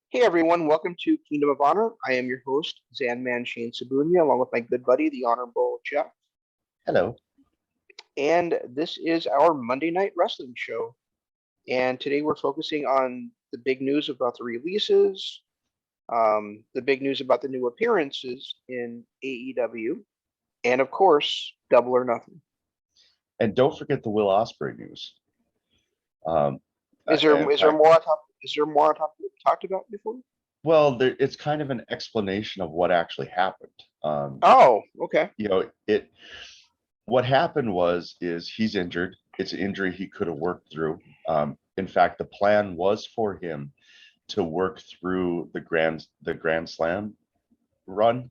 Hey everyone, welcome to Kingdom of Honor. I am your host, XanMan Sebunia, along with my good buddy, the Honorable Jeff. Hello. And this is our Monday Night Wrestling show. And today we're focusing on the big news about the releases, the big news about the new appearances in AEW, and of course, Double or Nothing. And don't forget the Will Ospreay news. Is there In is there fact, more on top? Is there more on top that we've talked about before? it's kind of an explanation of what actually happened. Oh, okay. You know, it. What happened is he's injured. It's an injury he could have worked through. In fact, the plan was for him to work through the Grand Slam run,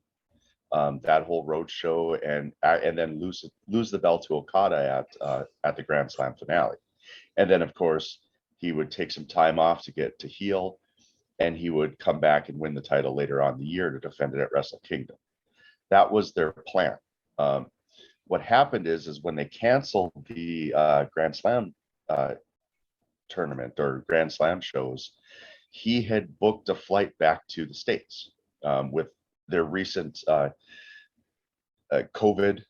that whole road show, and then lose the belt to Okada at the Grand Slam finale. And then, of course, he would take some time off to get to heal, and he would come back and win the title later on in the year to defend it at Wrestle Kingdom. That was their plan. What happened is when they canceled the Grand Slam tournament or Grand Slam shows, he had booked a flight back to the States with their recent COVID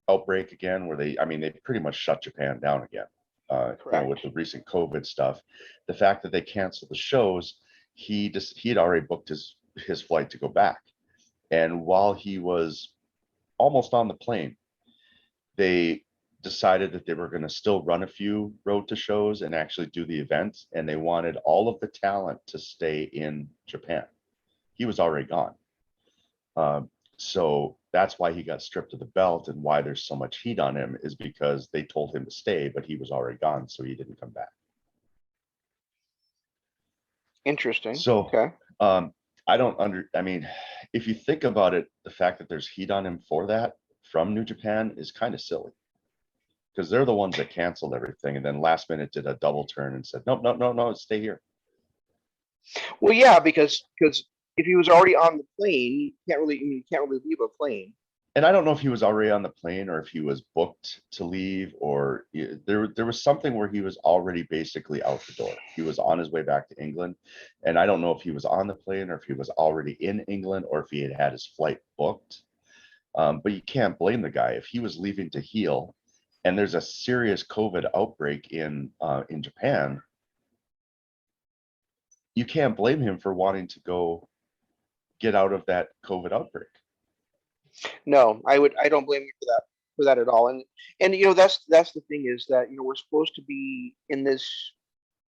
outbreak again, where they pretty much shut Japan down again. With the recent COVID stuff, the fact that they canceled the shows, he had already booked his flight to go back, and while he was almost on the plane, they decided that they were going to still run a few road to shows and actually do the event, and they wanted all of the talent to stay in Japan. He was already gone. So that's why he got stripped of the belt, and why there's so much heat on him is because they told him to stay, but he was already gone, so he didn't come back. Interesting. So, okay. If you think about it, the fact that there's heat on him for that from New Japan is kind of silly, because they're the ones that canceled everything and then last minute did a double turn and said, nope, no, stay here. Well, yeah, because if he was already on the plane, you can't really leave a plane. And I don't know if he was already on the plane or if he was booked to leave, or there was something where he was already basically out the door. He was on his way back to England, and I don't know if he was on the plane or if he was already in England or if he had had his flight booked. But you can't blame the guy if he was leaving to heal, and there's a serious COVID outbreak in Japan. You can't blame him for wanting to go get out of that COVID outbreak. No, I don't blame you for that at all. And that's the thing, is that we're supposed to be in this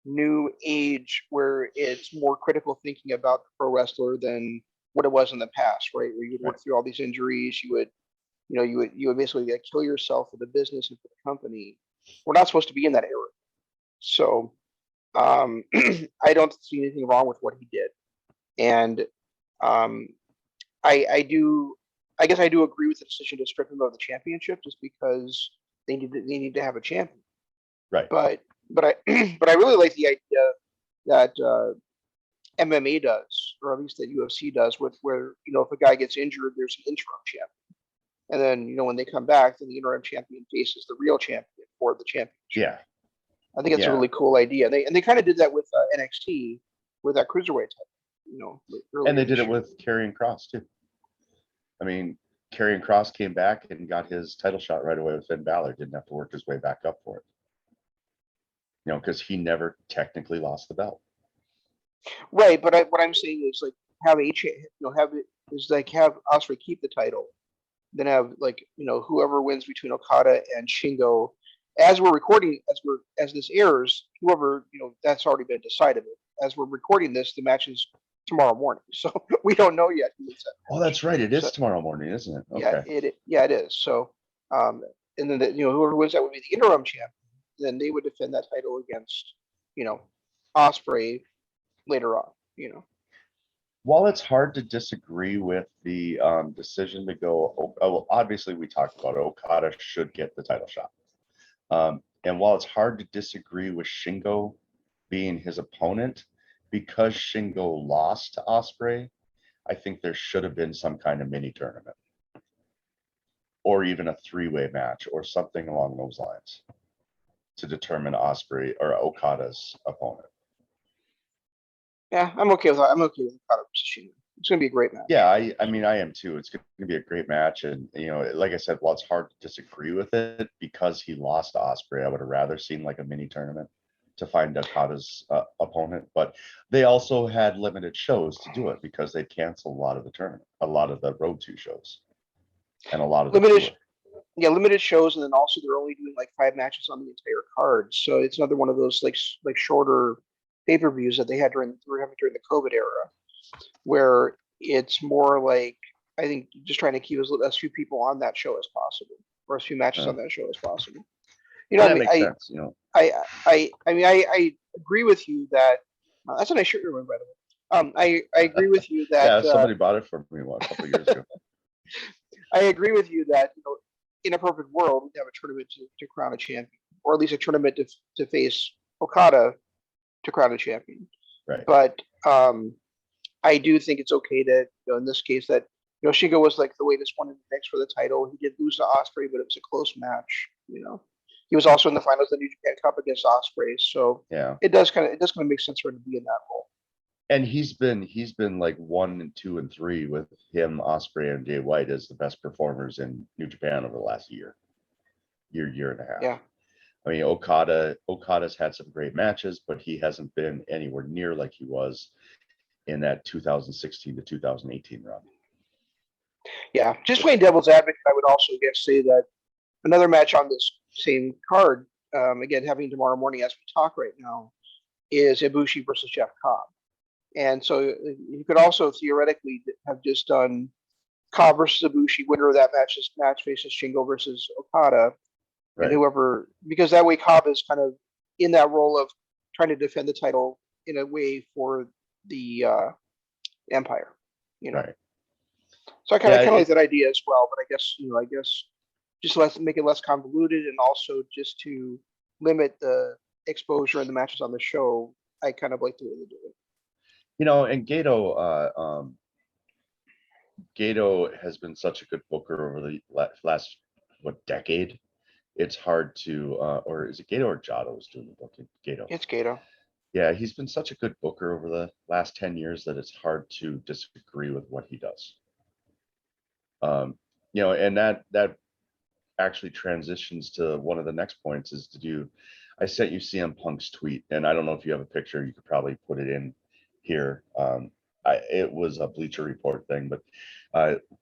new age where it's more critical thinking about the pro wrestler than what it was in the past, right? Where you'd work through all these injuries, you would basically kill yourself for the business and for the company. We're not supposed to be in that era. So I don't see anything wrong with what he did. And um, I guess I do agree with the decision to strip him of the championship, just because they need to have a champion. Right. But I but I really like the idea that MMA does, or at least that UFC does, with where if a guy gets injured, there's an interim champion, and then when they come back, then the interim champion faces the real champion for the championship. Yeah. I think that's a really cool idea. They kind of did that with NXT with that cruiserweight title, and they did it with Karrion Kross too. I mean, Karrion Kross came back and got his title shot right away with Finn Balor. Didn't have to work his way back up for it. Because he never technically lost the belt. Right, but what I'm saying is, like, have have Ospreay keep the title, then have whoever wins between Okada and Shingo. As we're recording, as this airs, whoever that's already been decided. As we're recording this, the match is tomorrow morning, so we don't know yet who wins that match. Oh, that's right. It is tomorrow morning, isn't it? Okay. Yeah, it is. So, and then whoever wins that would be the interim champion. Then they would defend that title against Ospreay later on. While it's hard to disagree with the decision to go, well, obviously we talked about it, Okada should get the title shot. And while it's hard to disagree with Shingo being his opponent, because Shingo lost to Ospreay, I think there should have been some kind of mini tournament, or even a three-way match or something along those lines to determine Ospreay or Okada's opponent. Yeah, I'm okay with that. I'm okay with Okada versus Shingo. It's gonna be a great match. Yeah, I mean, I am too. It's going to be a great match, and like I said, while it's hard to disagree with it because he lost to Ospreay, I would have rather seen like a mini tournament to find Okada's opponent. But they also had limited shows to do it because they canceled a lot of the tournament, a lot of the Road to shows, and a lot of the Limited, tour. yeah, limited shows, and then also they're only doing like 5 matches on the entire card. So it's another one of those like shorter pay-per-views that they were having during the COVID era, where it's more like I think just trying to keep as few people on that show as possible, or as few matches Uh, on that show as possible. and I that mean, makes sense. I agree with you that that's a nice shirt you're wearing, by the way. I agree with you that Yeah, somebody bought it for me a couple of years ago. I agree with you that in a perfect world we'd have a tournament to crown a champion, or at least a tournament to face Okada to crown a champion. Right. But I do think it's okay that in this case that Shingo was like the latest one in the mix for the title. He did lose to Ospreay, but it was a close match. He was also in the finals of the New Japan Cup against Ospreay, so Yeah. it does kind of make sense for him to be in that role. And he's been like 1 and 2 and 3 with him, Ospreay, and Jay White as the best performers in New Japan over the last year and a half. Yeah. I mean, Okada's had some great matches, but he hasn't been anywhere near like he was in that 2016 to 2018 run. Yeah, just playing devil's advocate, I would also say that another match on this same card, again, having tomorrow morning as we talk right now, is Ibushi versus Jeff Cobb. And so you could also theoretically have just done Cobb versus Ibushi, winner of that match faces Shingo versus Okada, and whoever, because that way Cobb is kind of in that role of trying to defend the title in a way for the Empire, Right. So I kind of like that idea as well, but I guess just make it less convoluted, and also just to limit the exposure and the matches on the show. I kind of like the way they do it. And Gato has been such a good booker over the last decade. It's hard to, or is it Gato or Jado who's doing the booking? Gato. It's Gato. Yeah, he's been such a good booker over the last 10 years that it's hard to disagree with what he does. And that actually transitions to one of the next points is to do. I sent you CM Punk's tweet, and I don't know if you have a picture. You could probably put it in here. It was a Bleacher Report thing, but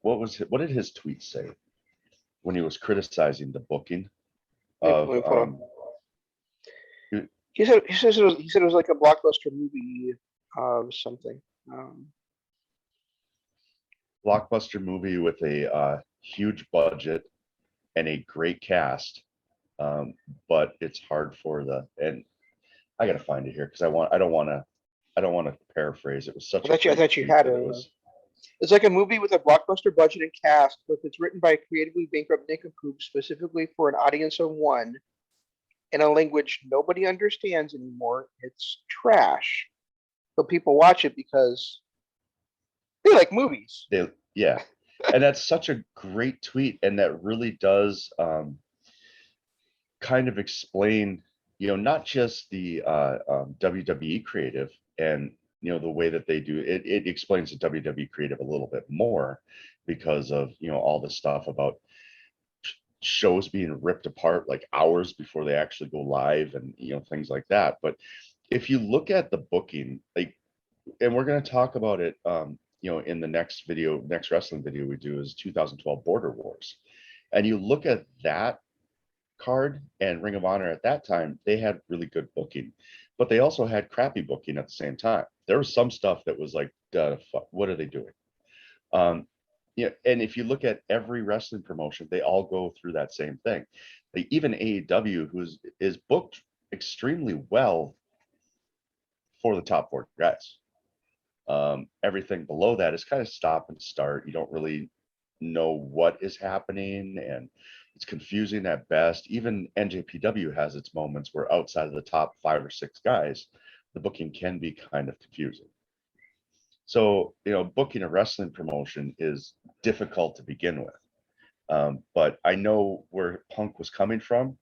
what did his tweet say when he was criticizing the booking of? He said it was like a blockbuster movie of something. Blockbuster movie with a huge budget and a great cast, but it's hard for and I gotta find it here because I don't want to paraphrase. It was such I thought you had it. It's like a movie with a blockbuster budget and cast, but it's written by a creatively bankrupt nincompoop specifically for an audience of one in a language nobody understands anymore. It's trash, but people watch it because they like movies. Yeah. And that's such a great tweet, and that really does kind of explain, not just the WWE creative and the way that they do it. It explains the WWE creative a little bit more because of all the stuff about shows being ripped apart like hours before they actually go live, and things like that. But if you look at the booking, and we're going to talk about it in the next wrestling video we do is 2012 Border Wars, and you look at that card and Ring of Honor at that time, they had really good booking, but they also had crappy booking at the same time. There was some stuff that was like, what are they doing? And if you look at every wrestling promotion, they all go through that same thing. Even AEW, is booked extremely well for the top 4 guys. Everything below that is kind of stop and start. You don't really know what is happening, and it's confusing at best. Even NJPW has its moments where outside of the top 5 or 6 guys, the booking can be kind of confusing. So, booking a wrestling promotion is difficult to begin with. But I know where Punk was coming from,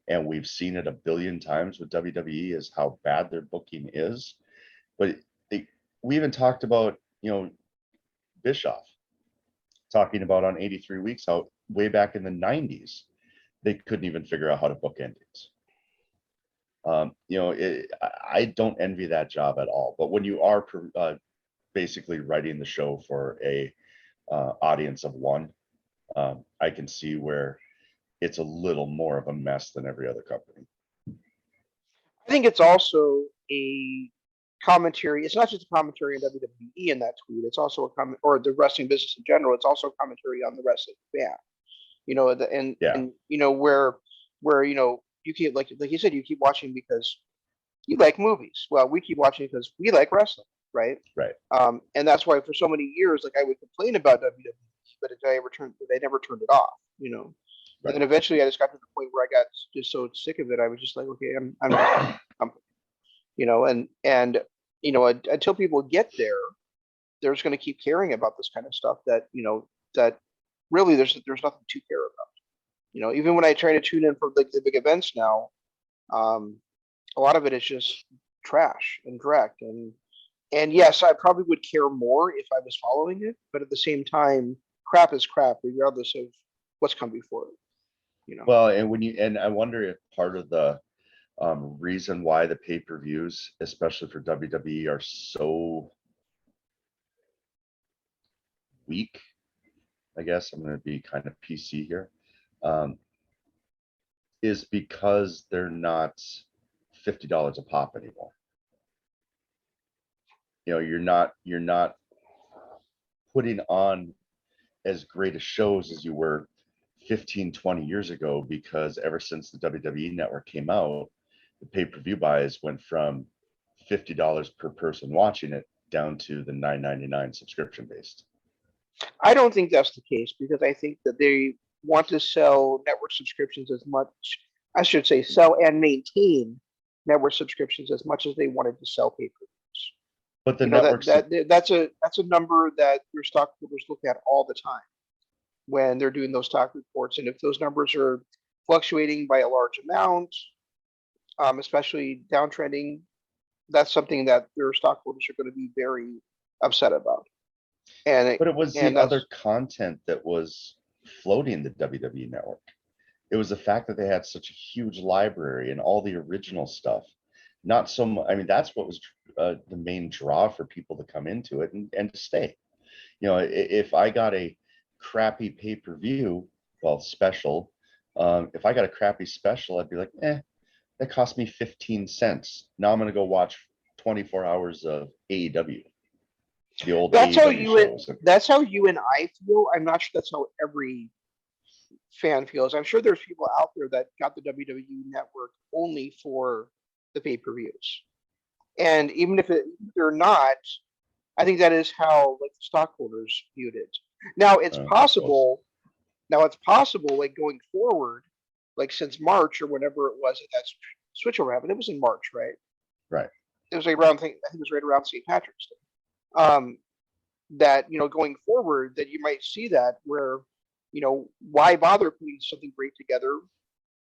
and we've seen it a billion times with WWE is how bad their booking is. But we even talked about, Bischoff talking about on 83 Weeks how way back in the 90s they couldn't even figure out how to book endings. I don't envy that job at all. But when you are basically writing the show for a audience of one, I can see where it's a little more of a mess than every other company. I think it's also a commentary. It's not just a commentary on WWE in that tweet. It's also a comment, or the wrestling business in general. It's also a commentary on the wrestling fan. And where you keep like you said, you keep watching because you like movies. Well, we keep watching because we like wrestling, right? Right. And that's why for so many years, like I would complain about WWE, but they never turned it off. Right. And then eventually, I just got to the point where I got just so sick of it. I was just like, okay, I'm not, until people get there, they're just going to keep caring about this kind of stuff that that really there's nothing to care about. Even when I try to tune in for like the big events now, a lot of it is just trash and direct. And yes, I probably would care more if I was following it, but at the same time, crap is crap, regardless of what's come before it. Well, and I wonder if part of the reason why the pay-per-views, especially for WWE, are so weak, I guess I'm going to be kind of PC here, is because they're not $50 a pop anymore. You're not putting on as great a shows as you were 15, 20 years ago, because ever since the WWE network came out, the pay-per-view buys went from $50 per person watching it down to the $9.99 subscription based. I don't think that's the case, because I think that they want to sell network subscriptions as much, I should say, sell and maintain network subscriptions as much as they wanted to sell pay-per-views. But the networks, that's a number that your stockholders look at all the time when they're doing those stock reports. And if those numbers are fluctuating by a large amount, especially downtrending, that's something that their stockholders are going to be very upset about. But it was the other content that was floating the WWE network. It was the fact that they had such a huge library and all the original stuff. Not so much. I mean, that's what was the main draw for people to come into it and to stay. If I got a crappy pay-per-view, special, if I got a crappy special, I'd be like, that cost me 15 cents. Now I'm going to go watch 24 hours of AEW. The old that's AEW shows. That's how you and I feel. I'm not sure that's how every fan feels. I'm sure there's people out there that got the WWE network only for the pay-per-views. And even if they're not, I think that is how like the stockholders viewed it. Now it's possible. Like going forward, like since March or whenever it was that switchover happened. It was in March, right? Right. It was like around. I think it was right around St. Patrick's Day. That going forward, that you might see that where why bother putting something great together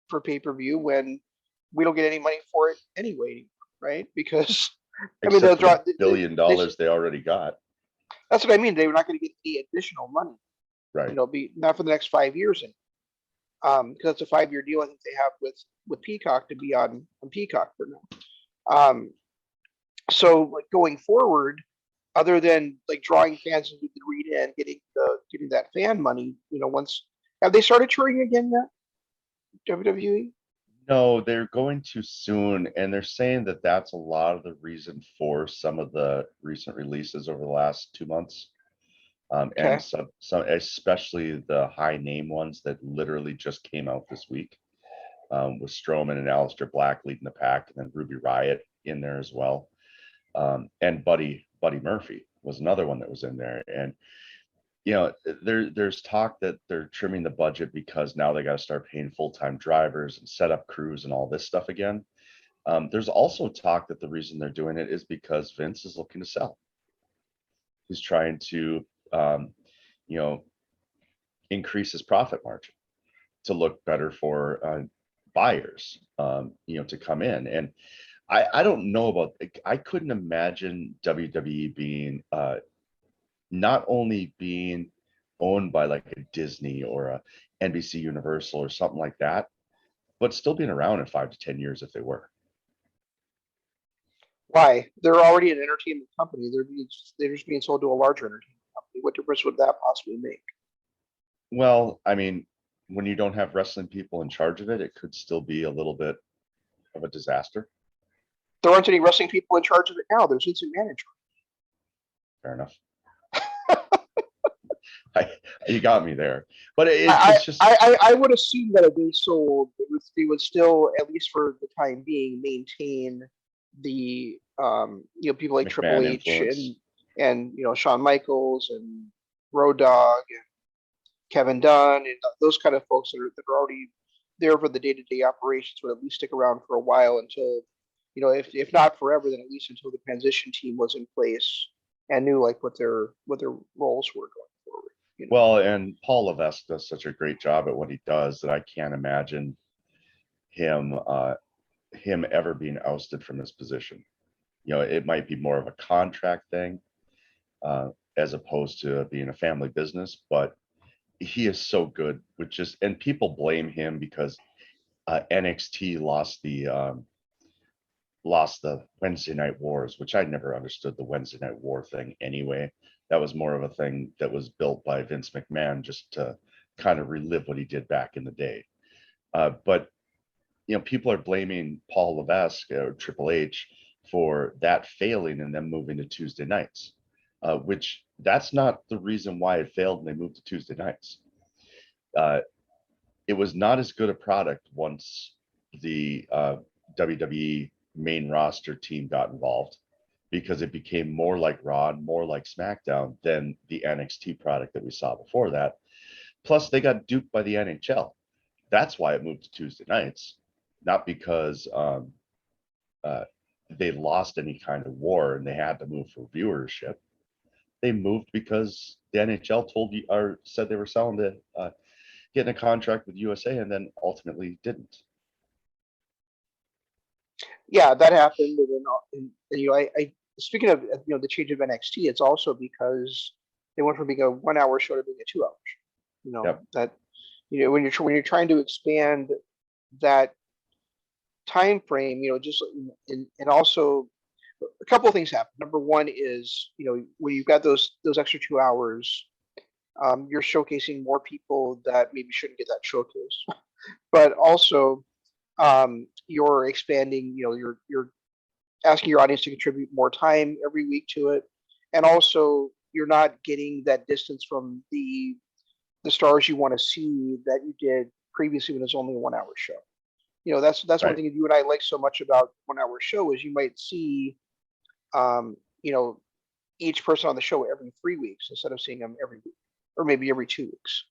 for pay-per-view when we don't get any money for it anyway, right? Because they'll draw $1 billion they already got. That's what I mean. They were not going to get any additional money, right? Be not for the next 5 years, because it's a 5-year deal. I think they have with Peacock to be on Peacock for now. So like going forward, other than like drawing fans into the arena and getting that fan money, once have they started touring again yet? WWE? No, they're going to soon, and they're saying that that's a lot of the reason for some of the recent releases over the last 2 months, and some especially the high name ones that literally just came out this week, with Strowman and Aleister Black leading the pack, and then Ruby Riott in there as well, and Buddy Murphy was another one that was in there. And there's talk that they're trimming the budget because now they got to start paying full-time drivers and set up crews and all this stuff again. There's also talk that the reason they're doing it is because Vince is looking to sell. He's trying to increase his profit margin to look better for buyers, to come in. And I don't know about, I couldn't imagine WWE being not only being owned by like a Disney or a NBC Universal or something like that, but still being around in 5 to 10 years if they were. Why? They're already an entertainment company. They're just being sold to a larger entertainment company. What difference would that possibly make? Well, I mean, when you don't have wrestling people in charge of it, it could still be a little bit of a disaster. There aren't any wrestling people in charge of it now. There's instant manager. Fair enough. You got me there, but it's just I would assume that if they sold, they would still, at least for the time being, maintain the people like Triple McMahon H influence. and Shawn Michaels and Road Dogg and Kevin Dunn and those kind of folks that are already there for the day-to-day operations would at least stick around for a while until, if not forever, then at least until the transition team was in place and knew like what their roles were going forward. Well, and Paul Levesque does such a great job at what he does that I can't imagine him him ever being ousted from his position. It might be more of a contract thing as opposed to being a family business, but he is so good with just, and people blame him because NXT lost the Wednesday Night Wars, which I never understood the Wednesday Night War thing anyway. That was more of a thing that was built by Vince McMahon just to kind of relive what he did back in the day. But people are blaming Paul Levesque or Triple H for that failing and them moving to Tuesday nights, which that's not the reason why it failed and they moved to Tuesday nights. It was not as good a product once the WWE main roster team got involved, because it became more like Raw, more like SmackDown than the NXT product that we saw before that. Plus, they got duped by the NHL. That's why it moved to Tuesday nights, not because they lost any kind of war and they had to move for viewership. They moved because the NHL told you or said they were selling to getting a contract with USA and then ultimately didn't. Yeah, that happened. And I speaking of the change of NXT, it's also because they went from being a 1 hour show to being a 2 hour show. Yep. That when you're trying to expand that time frame, just and also a couple of things happen. Number one is when you've got those extra 2 hours, you're showcasing more people that maybe shouldn't get that showcase, but also you're expanding. You're asking your audience to contribute more time every week to it, and also you're not getting that distance from the stars you want to see that you did previously when it was only a 1 hour show. That's Right. one thing that you and I like so much about 1 hour show is you might see, each person on the show every 3 weeks instead of seeing them every week or maybe every 2 weeks.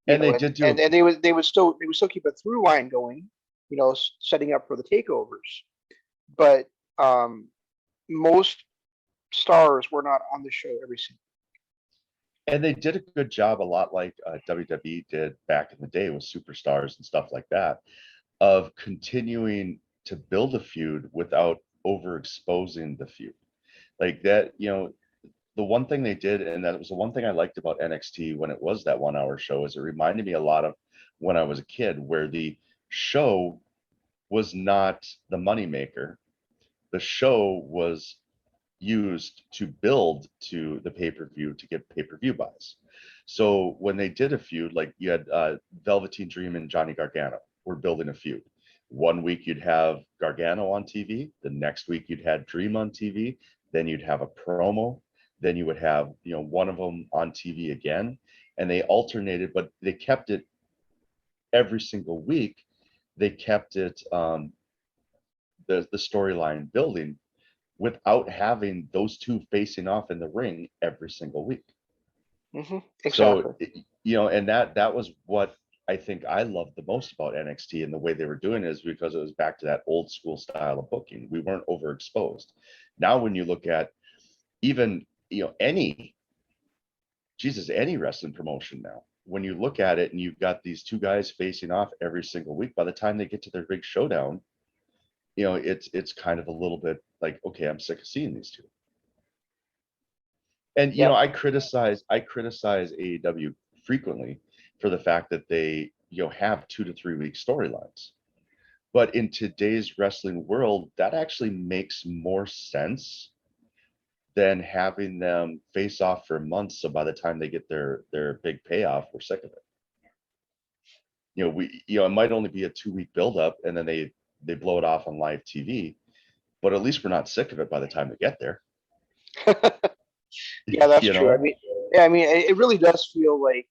And they did do and they would still keep a through line going, setting up for the takeovers. But most stars were not on the show every single. And they did a good job, a lot like WWE did back in the day with superstars and stuff like that, of continuing to build a feud without overexposing the feud. Like that, the one thing they did, and that was the one thing I liked about NXT when it was that 1 hour show, is it reminded me a lot of when I was a kid, where the show was not the moneymaker. The show was used to build to the pay-per-view to get pay-per-view buys. So when they did a feud, like you had Velveteen Dream and Johnny Gargano were building a feud. 1 week you'd have Gargano on TV, the next week you'd have Dream on TV, then you'd have a promo, then you would have one of them on TV again, and they alternated, but they kept it every single week. They kept it the storyline building without having those two facing off in the ring every single week. Mm-hmm. Exactly. So, and that was what I think I loved the most about NXT and the way they were doing it, is because it was back to that old school style of booking. We weren't overexposed. Now, when you look at even, any wrestling promotion now, when you look at it and you've got these two guys facing off every single week, by the time they get to their big showdown, it's kind of a little bit like, okay, I'm sick of seeing these two. And Yeah. I criticize AEW frequently for the fact that they have 2 to 3 week storylines. But in today's wrestling world, that actually makes more sense than having them face off for months. So by the time they get their big payoff, we're sick of it. It might only be a 2 week buildup, and then they blow it off on live TV. But at least we're not sick of it by the time we get there. Yeah, that's true. I mean, it really does feel like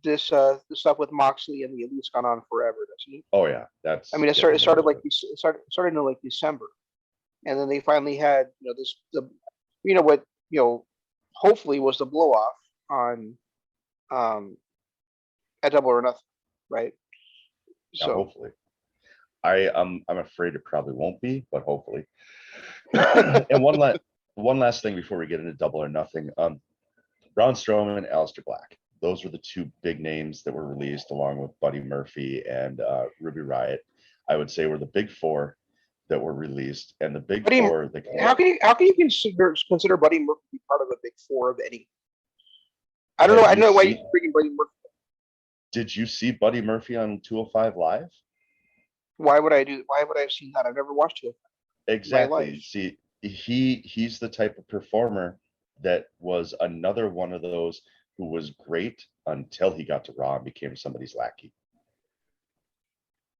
this the stuff with Moxley and the Elite's gone on forever, doesn't it? Oh yeah, that's. I mean, it started like in like December, and then they finally had hopefully was the blow off on at Double or Nothing, right? Yeah, So hopefully. I'm afraid it probably won't be, but hopefully. And one last thing before we get into Double or Nothing. Braun Strowman and Aleister Black. Those were the two big names that were released, along with Buddy Murphy and Ruby Riott. I would say were the big four that were released, and the big four. How can you consider Buddy Murphy to be part of a big four of any? I don't know why you're bringing Buddy Murphy. Did you see Buddy Murphy on 205 Live? Why would I have seen that? I've never watched it. Exactly. See, he's the type of performer that was another one of those who was great until he got to Raw and became somebody's lackey.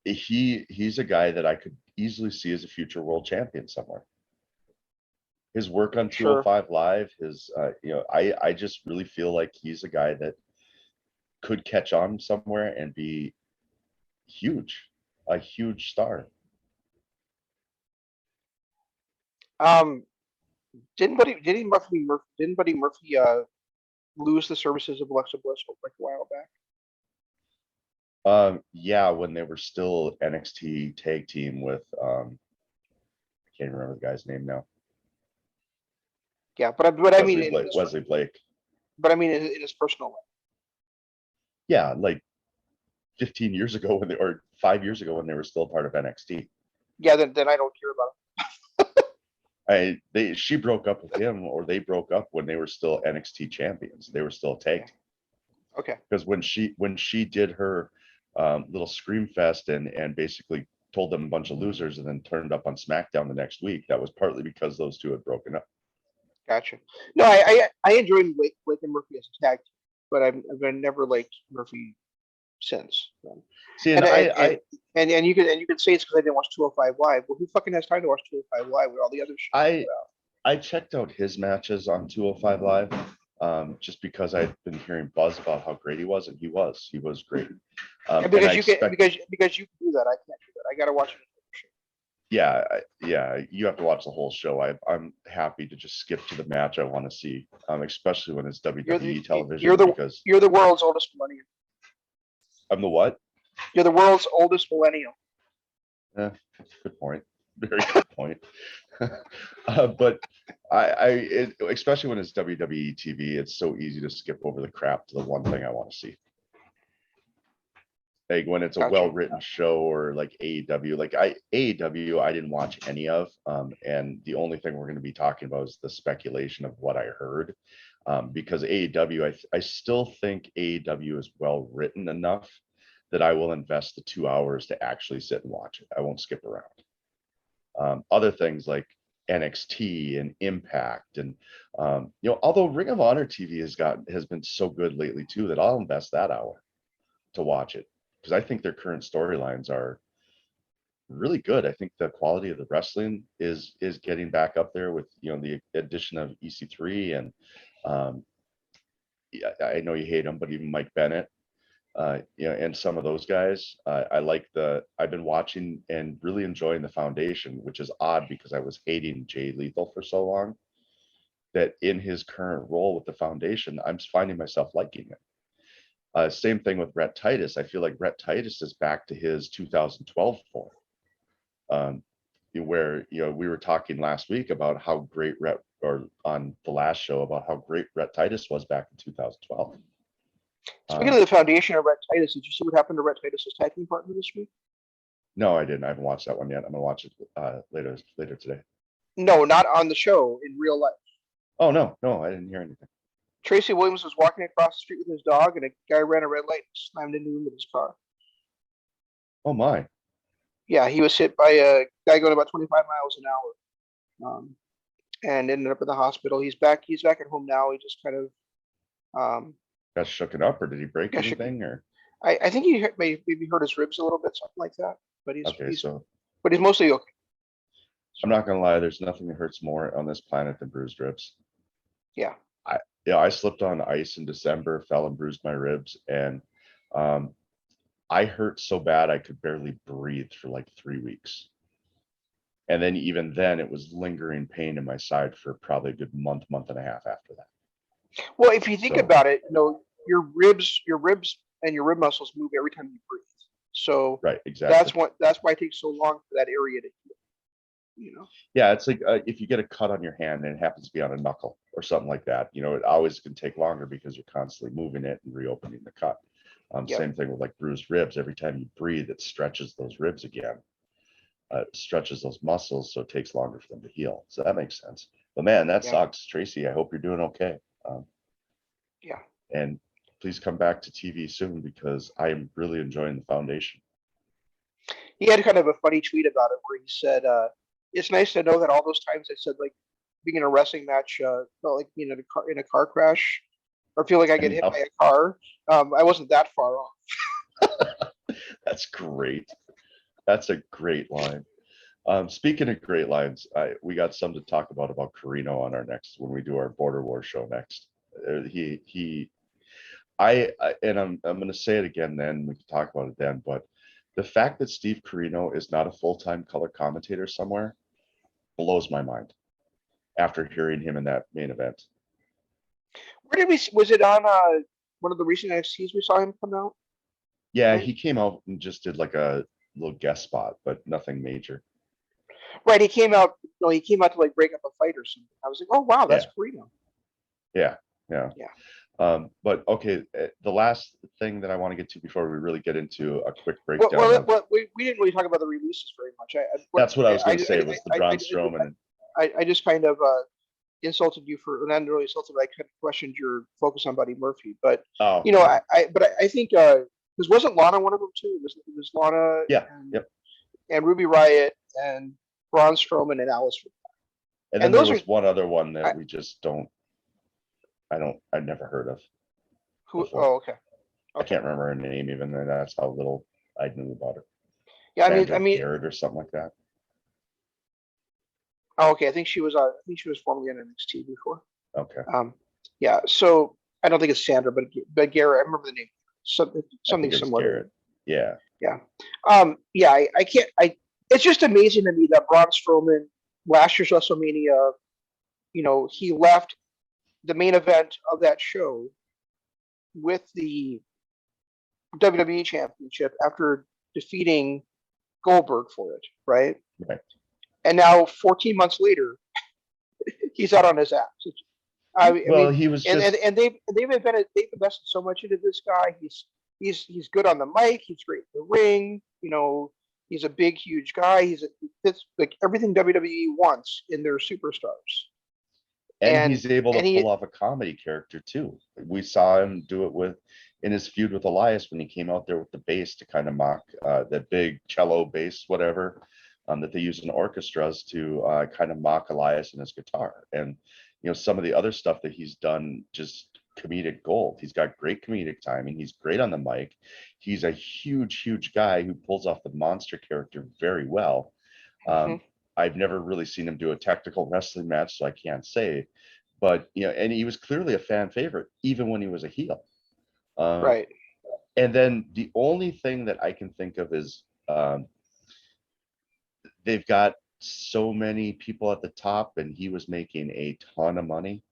He's a guy that I could easily see as a future world champion somewhere. His work on 205 Live, I just really feel like he's a guy that could catch on somewhere and be a huge star. Didn't Buddy Murphy lose the services of Alexa Bliss like a while back? Yeah, when they were still NXT tag team with I can't remember the guy's name now. Yeah, but I mean Wesley Blake. But I mean in his personal life. Yeah, like 15 years ago or 5 years ago when they were still part of NXT. Yeah, then I don't care about it. She broke up with him, or they broke up when they were still NXT champions. They were still a tag team. Okay. Because when she did her little scream fest and basically told them a bunch of losers and then turned up on SmackDown the next week, that was partly because those two had broken up. Gotcha. No, I enjoyed Blake and Murphy as a tag team, but I've never liked Murphy since. See, and you could say it's because I didn't watch 205 Live. Well, who fucking has time to watch 205 Live with all the other shit? I checked out his matches on 205 Live just because I'd been hearing buzz about how great he was, and he was great. Because you can do that. I can't do that. I gotta watch it. Yeah, you have to watch the whole show. I'm happy to just skip to the match I want to see, especially when it's WWE television. You're the world's oldest millennial. I'm the what? You're the world's oldest millennial. That's a good point. Very good point. But especially when it's WWE TV, it's so easy to skip over the crap to the one thing I want to see. Like when it's a well-written show, or like AEW, AEW, I didn't watch any of, and the only thing we're going to be talking about is the speculation of what I heard, because AEW, I still think AEW is well-written enough that I will invest the 2 hours to actually sit and watch it. I won't skip around. Other things like NXT and Impact, and although Ring of Honor TV has been so good lately too, that I'll invest that hour to watch it. Because I think their current storylines are really good. I think the quality of the wrestling is getting back up there with the addition of EC3 and I know you hate him, but even Mike Bennett, and some of those guys. I've been watching and really enjoying the Foundation, which is odd because I was hating Jay Lethal for so long. That in his current role with the Foundation, I'm finding myself liking it. Same thing with Rhett Titus. I feel like Rhett Titus is back to his 2012 form, where we were talking last week about how great on the last show about how great Rhett Titus was back in 2012. Speaking of the Foundation of Rhett Titus, did you see what happened to Rhett Titus' tag team partner this week? No, I didn't. I haven't watched that one yet. I'm gonna watch it later today. No, not on the show, in real life. Oh no, I didn't hear anything. Tracy Williams was walking across the street with his dog, and a guy ran a red light and slammed into him with his car. Oh my. Yeah, he was hit by a guy going about 25 miles an hour, and ended up in the hospital. He's back. He's back at home now. He just kind of Got shooken up, or did he break got shook- anything? Or I think he maybe hurt his ribs a little bit, something like that. But okay, so he's mostly okay. I'm not gonna lie. There's nothing that hurts more on this planet than bruised ribs. Yeah. I slipped on ice in December, fell and bruised my ribs, and I hurt so bad I could barely breathe for like 3 weeks. And then even then, it was lingering pain in my side for probably a good month and a half after that. Well, if you think So- about it, your ribs and your rib muscles move every time you breathe. So Right, exactly. that's why it takes so long for that area to heal. Yeah, it's like if you get a cut on your hand and it happens to be on a knuckle or something like that, it always can take longer because you're constantly moving it and reopening the cut. Yep. Same thing with like bruised ribs. Every time you breathe, it stretches those ribs again, stretches those muscles, so it takes longer for them to heal. So that makes sense. But man, that sucks, Tracy. I hope you're doing okay. Yeah. And please come back to TV soon because I am really enjoying the foundation. He had kind of a funny tweet about it where he said, "It's nice to know that all those times I said like being in a wrestling match felt like being in a car crash, or feel like I get hit by a car. I wasn't that far off." That's great. That's a great line. Speaking of great lines, we got some to talk about Carino on our next, when we do our Border War show next. I'm going to say it again, then we can talk about it then, but the fact that Steve Carino is not a full-time color commentator somewhere blows my mind after hearing him in that main event. Where did was it on one of the recent NXTs we saw him come out? Yeah, Right. he came out and just did like a little guest spot, but nothing major. Right, he came out to like break up a fight or something. I was like, oh wow, that's Carino. Yeah. But okay, the last thing that I want to get to before we really get into a quick breakdown. Well, we didn't really talk about the releases very much. That's what I was going to say was the Braun Strowman. I just kind of insulted you for, not really insulted, but I kind of questioned your focus on Buddy Murphy. But I think because wasn't Lana one of them too? It was Lana. Yeah. And Ruby Riott and Braun Strowman and Alice. And then there was one other one that we just don't. I'd never heard of. Who? Before. Oh, okay. I can't remember her name even. That's how little I knew about her. Yeah, I mean, Garrett or something like that. Oh, okay. I think she was formerly on NXT before. Okay. Yeah. So I don't think it's Sandra, but Garrett. I remember the name. Something similar. Garrett. Yeah. Yeah. I can't. It's just amazing to me that Braun Strowman last year's WrestleMania, he left the main event of that show with the WWE Championship after defeating Goldberg for it, right? Right. And now 14 months later, he's out on his ass. He was and they've invested so much into this guy. He's good on the mic. He's great in the ring. He's a big, huge guy. He fits like everything WWE wants in their superstars. And he's able to pull off a comedy character too. We saw him do it in his feud with Elias when he came out there with the bass to kind of mock that big cello bass, whatever, that they use in orchestras to kind of mock Elias and his guitar. And some of the other stuff that he's done, just comedic gold. He's got great comedic timing. He's great on the mic. He's a huge, huge guy who pulls off the monster character very well. I've never really seen him do a technical wrestling match, so I can't say. But and he was clearly a fan favorite, even when he was a heel. Right. And then the only thing that I can think of is they've got so many people at the top, and he was making a ton of money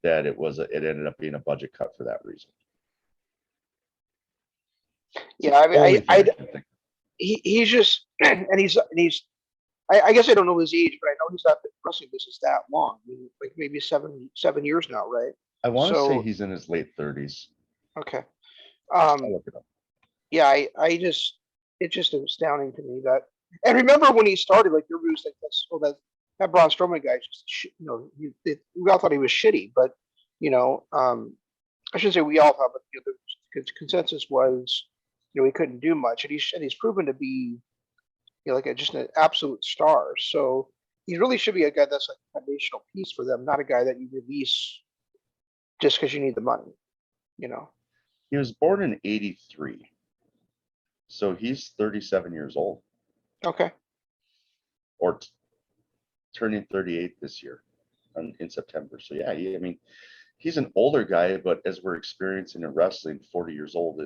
that it ended up being a budget cut for that reason. Yeah, I mean, he's just, and he's. I guess I don't know his age, but I know he's not been wrestling business that long. I mean, like maybe 7 years now, right? I want to say he's in his late 30s. Okay. I'll look it up. Yeah, I just, it's just astounding to me that. And remember when he started, like everybody was like, "That's that Braun Strowman guy just we all thought he was shitty." But I shouldn't say we all thought, but the consensus was, he couldn't do much, and he's proven to be, like just an absolute star. So he really should be a guy that's like a foundational piece for them, not a guy that you release just because you need the money. He was born in '83, so he's 37 years old, Okay. or turning 38 this year in September. So yeah, I mean, he's an older guy, but as we're experiencing in wrestling, 40 years old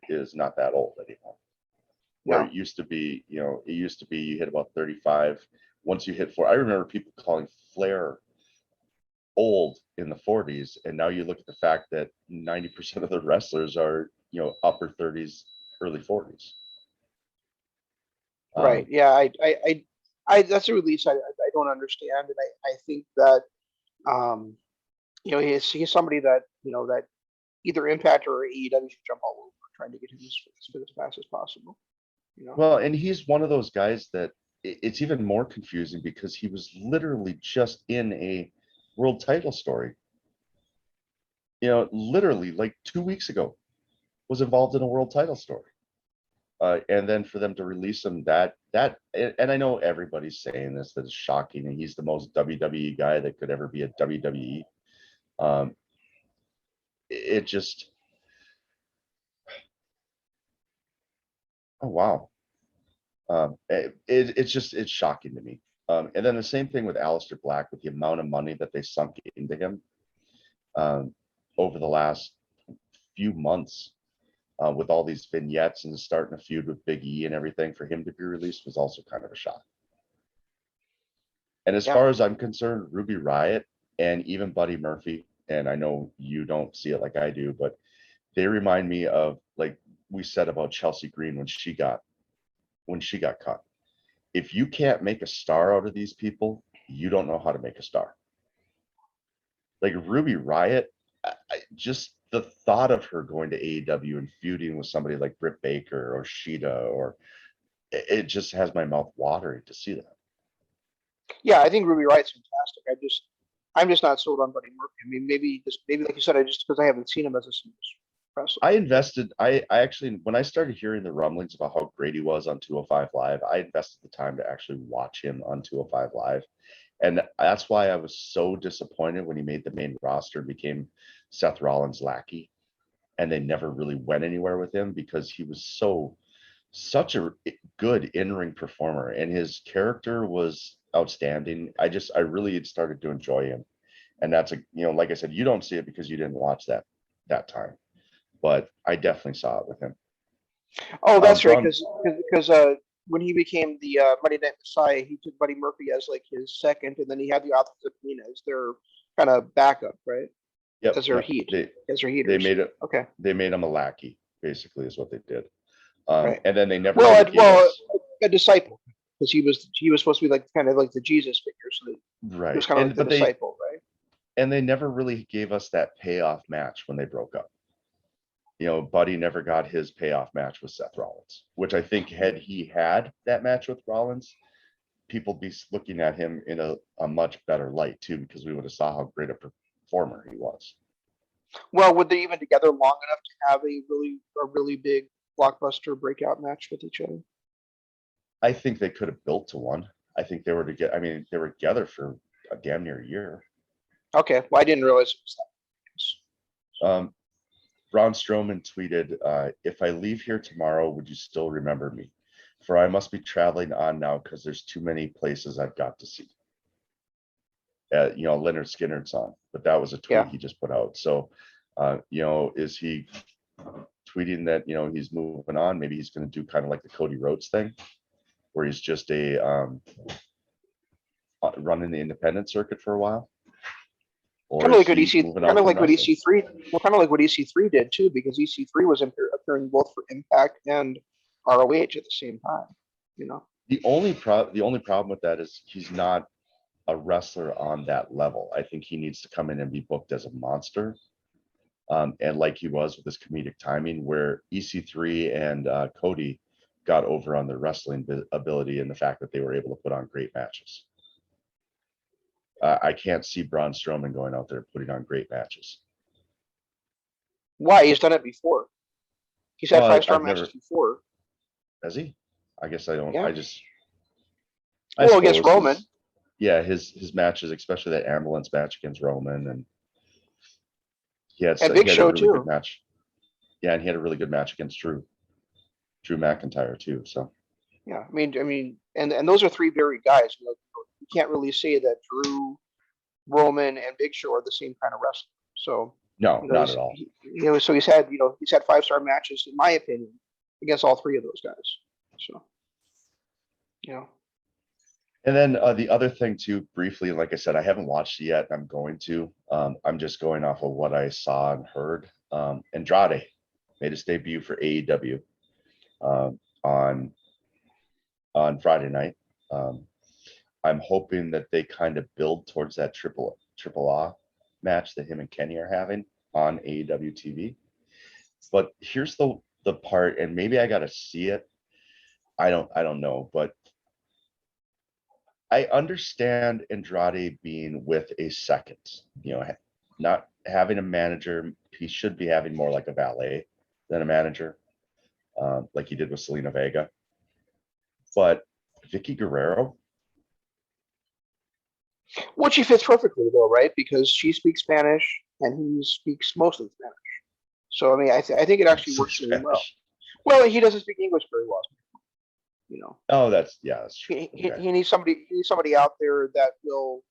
is not that old anymore. Where No. it used to be, you hit about 35. Once you hit 4, I remember people calling Flair old in the 40s, and now you look at the fact that 90% of the wrestlers are, upper 30s, early 40s. Right. Yeah. That's a release I don't understand, and I think that he's somebody that that either Impact or AEW should jump all over, trying to get him as fast as possible. Well, and he's one of those guys that it's even more confusing because he was literally just in a world title story. Literally like 2 weeks ago, was involved in a world title story. And then for them to release him and I know everybody's saying this, that it's shocking, and he's the most WWE guy that could ever be a WWE. It just, oh wow. It's shocking to me. And then the same thing with Aleister Black, with the amount of money that they sunk into him over the last few months, with all these vignettes and starting a feud with Big E and everything. For him to be released was also kind of a shock. And as far as I'm concerned, Ruby Riott and even Buddy Murphy, and I know you don't see it like I do, but they remind me of, like we said about Chelsea Green when she got cut. If you can't make a star out of these people, you don't know how to make a star. Like Ruby Riott, just the thought of her going to AEW and feuding with somebody like Britt Baker or Sheeta, or it just has my mouth watering to see that. Yeah, I think Ruby Riott's fantastic. I'm just not sold on Buddy Murphy. I mean, maybe like you said, because I haven't seen him as a singles wrestler. I actually, when I started hearing the rumblings about how great he was on 205 Live, I invested the time to actually watch him on 205 Live. And that's why I was so disappointed when he made the main roster and became Seth Rollins' lackey, and they never really went anywhere with him, because he was such a good in-ring performer, and his character was outstanding. I really had started to enjoy him. And that's like I said, you don't see it because you didn't watch that time, but I definitely saw it with him. Oh, that's right. Because when he became the Monday Night Messiah, he took Buddy Murphy as like his second, and then he had the Authors of Pain as their kind of backup, right? Yep. As their heat. As their heaters. They made him a lackey, basically, is what they did. Right. And then they never a disciple, because he was supposed to be like kind of like the Jesus figure, so right. He was kind of like the disciple, right? And they never really gave us that payoff match when they broke up. Buddy never got his payoff match with Seth Rollins, which I think had he had that match with Rollins, people be looking at him in a much better light too, because we would have saw how great a performer he was. Well, were they even together long enough to have a really big blockbuster breakout match with each other? I think they could have built to one. I think they were together for a damn near a year. Okay, well, I didn't realize it was that. Braun Strowman tweeted, "If I leave here tomorrow, would you still remember me? For I must be traveling on now because there's too many places I've got to see." Leonard Skinner's song, but that was a tweet he just put out. So, is he tweeting that, he's moving on? Maybe he's going to do kind of like the Cody Rhodes thing, where he's just running the independent circuit for a while. Kind of like what EC3. Well, kind of like what EC3 did too, because EC3 was appearing both for Impact and ROH at the same time. The only problem with that is he's not a wrestler on that level. I think he needs to come in and be booked as a monster, and like he was with his comedic timing, where EC3 and Cody got over on their wrestling ability and the fact that they were able to put on great matches. I can't see Braun Strowman going out there putting on great matches. Why? He's done it before. He's had 5-star I've matches never, before. has he? I guess I don't. Yeah. I Against suppose Roman. his matches, especially that ambulance match against Roman, and he had And Big a Show really too. good match. Yeah, and he had a really good match against Drew McIntyre too. So Yeah, I mean, and those are 3 varied guys. You can't really say that Drew, Roman, and Big Show are the same kind of wrestler. So no, not at all. So he's had 5-star matches, in my opinion, against all 3 of those guys. So And then the other thing too, briefly, like I said, I haven't watched it yet. I'm going to. I'm just going off of what I saw and heard. Andrade made his debut for AEW on Friday night. I'm hoping that they kind of build towards that triple A match that him and Kenny are having on AEW TV. But here's the part, and maybe I got to see it. I don't know, but I understand Andrade being with a second, not having a manager. He should be having more like a valet than a manager, like he did with Selena Vega. But Vicky Guerrero, well, she fits perfectly though, right? Because she speaks Spanish and he speaks mostly Spanish. So I mean, I think it actually works really well. Well, he doesn't speak English very well. Oh, that's true. He needs somebody out there that will,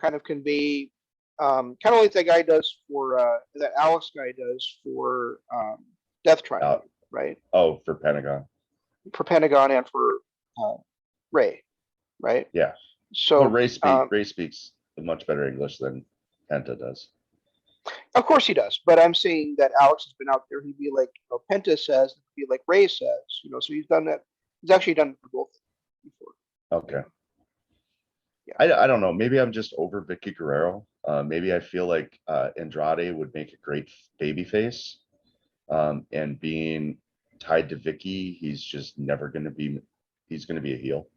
kind of convey, kind of like that guy does for that Alex guy does for Death Triangle, right? Oh, for Pentagon. For Pentagon and for Ray, right? Yeah. So well, Ray speaks much better English than Penta does. Of course he does, but I'm saying that Alex has been out there. He'd be like Penta says, he'd be like Ray says, so he's done that. He's actually done it for both before. Okay. Yeah. I don't know. Maybe I'm just over Vicky Guerrero. Maybe I feel like Andrade would make a great babyface. And being tied to Vicky, he's just never going to be. He's going to be a heel.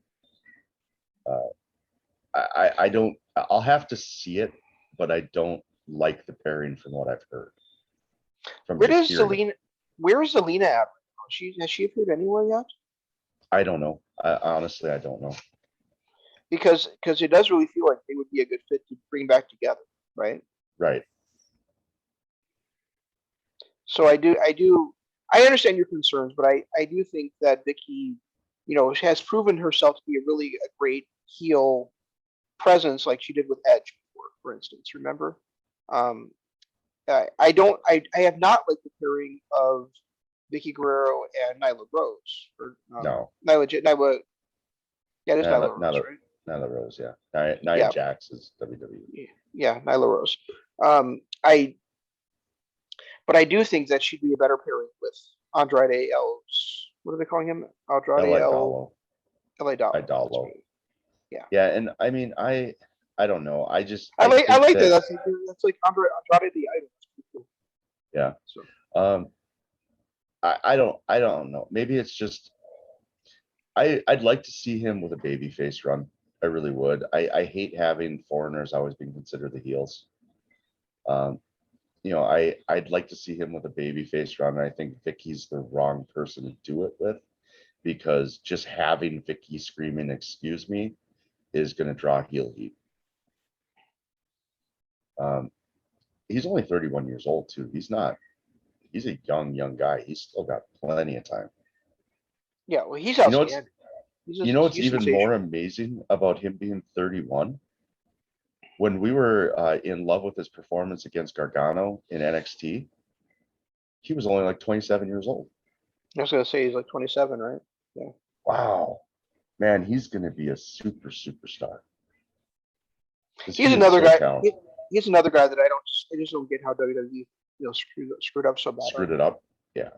I don't. I'll have to see it, but I don't like the pairing from what I've heard. Where is Zelina at? Has she appeared anywhere yet? I don't know. Honestly, I don't know. Because it does really feel like they would be a good fit to bring back together, right? Right. So I understand your concerns, but I do think that Vicky, has proven herself to be a great heel presence, like she did with Edge before, for instance. Remember? I have not liked the pairing of Vicky Guerrero and Nyla Rose. No. Nyla. Yeah, it is Nyla Rose, right? Nyla Rose, yeah. Nia Jax is WWE. Yeah, Nyla Rose. But I do think that she'd be a better pairing with Andrade what are they calling him? Andrade Idolo. Right. Yeah. Yeah, and I mean, I don't know. I like that. That's like Andrade the Idol. Cool. Yeah. So, I don't know. Maybe it's just I'd like to see him with a babyface run. I really would. I hate having foreigners always being considered the heels. I'd like to see him with a babyface run. And I think Vicky's the wrong person to do it with, because just having Vicky screaming "excuse me" is going to draw heel heat. He's only 31 years old too. He's a young guy. He's still got plenty of time. Yeah, well, he's outstanding. What's even more amazing about him being 31? When we were in love with his performance against Gargano in NXT, he was only like 27 years old. I was going to say he's like 27, right? Yeah. Wow. Man, he's going to be a superstar. He's another guy. He's another guy that I just don't get how WWE screwed up so bad. Screwed it up. Yeah.